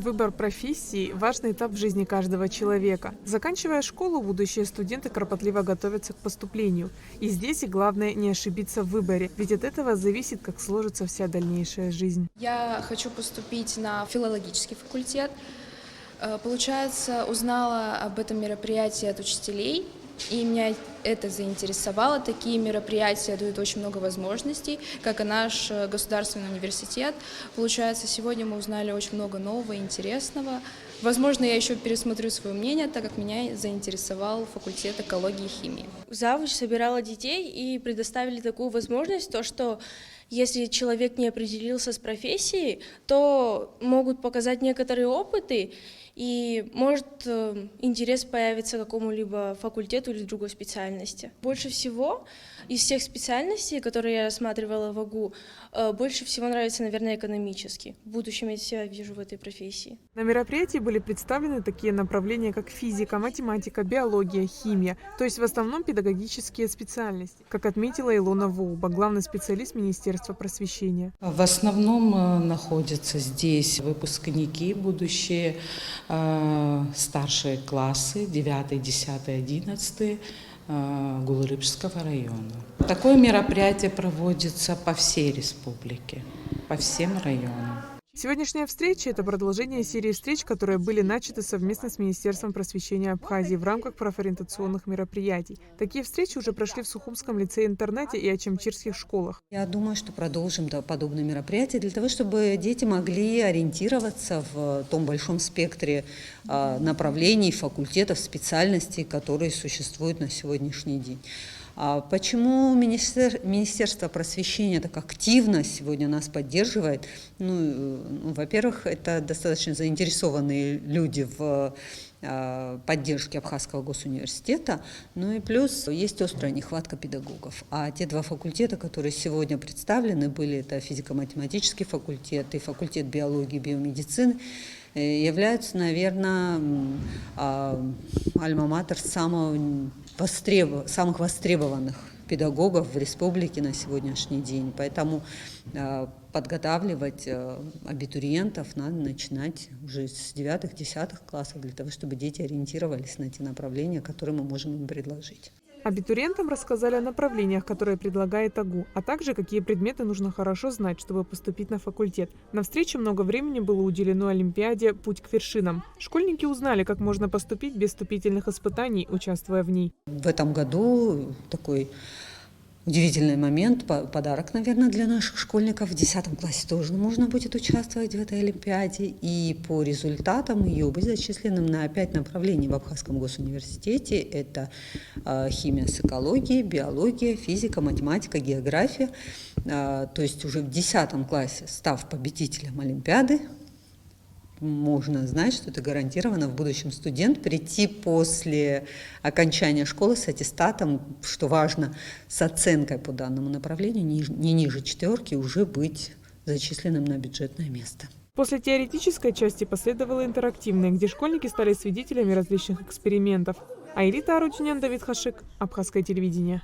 Выбор профессии – важный этап в жизни каждого человека. Заканчивая школу, будущие студенты кропотливо готовятся к поступлению. И здесь и главное не ошибиться в выборе, ведь от этого зависит, как сложится вся дальнейшая жизнь. Я хочу поступить на филологический факультет. Получается, узнала об этом мероприятии от учителей, и меня это заинтересовало. Такие мероприятия дают очень много возможностей, как и наш государственный университет. Получается, сегодня мы узнали очень много нового и интересного. Возможно, я еще пересмотрю свое мнение, так как меня заинтересовал факультет экологии и химии. Завуч собирала детей и предоставили такую возможность, то что если человек не определился с профессией, то могут показать некоторые опыты, и может интерес появиться к какому-либо факультету или другой специальности. Больше всего из всех специальностей, которые я рассматривала в АГУ, больше всего нравится, наверное, экономический. В будущем я себя вижу в этой профессии. На мероприятии были представлены такие направления, как физика, математика, биология, химия, то есть в основном педагогические специальности, как отметила Илона Воуба, главный специалист Министерства просвещения. В основном находятся здесь выпускники, будущие старшие классы, 9, 10, 11 Гулрыбского района. Такое мероприятие проводится по всей республике, по всем районам. Сегодняшняя встреча – это продолжение серии встреч, которые были начаты совместно с Министерством просвещения Абхазии в рамках профориентационных мероприятий. Такие встречи уже прошли в Сухумском лицее-интернате и Ачамчирских школах. Я думаю, что продолжим подобные мероприятия для того, чтобы дети могли ориентироваться в том большом спектре направлений, факультетов, специальностей, которые существуют на сегодняшний день. Почему Министерство просвещения так активно сегодня нас поддерживает? Во-первых, это достаточно заинтересованные люди в поддержке Абхазского госуниверситета, ну и плюс есть острая нехватка педагогов. А те два факультета, которые сегодня представлены были, это физико-математический факультет и факультет биологии и биомедицины, являются, наверное, альма-матер самых востребованных педагогов в республике на сегодняшний день. Поэтому подготавливать абитуриентов надо начинать уже с 9-10 классов, для того, чтобы дети ориентировались на те направления, которые мы можем им предложить. Абитуриентам рассказали о направлениях, которые предлагает АГУ, а также какие предметы нужно хорошо знать, чтобы поступить на факультет. На встрече много времени было уделено Олимпиаде «Путь к вершинам». Школьники узнали, как можно поступить без вступительных испытаний, участвуя в ней. В этом году такой удивительный момент, подарок, наверное, для наших школьников. В 10 классе тоже можно будет участвовать в этой Олимпиаде. И по результатам ее быть зачисленным на 5 направлений в Абхазском госуниверситете. Это химия с экологией, биология, физика, математика, география. То есть уже в 10 классе, став победителем Олимпиады, можно знать, что это гарантированно в будущем студент прийти после окончания школы с аттестатом, что важно, с оценкой по данному направлению не ниже 4, уже быть зачисленным на бюджетное место. После теоретической части последовала интерактивная, где школьники стали свидетелями различных экспериментов. Аэлита Арутюнян, Давид Хашик, Абхазское телевидение.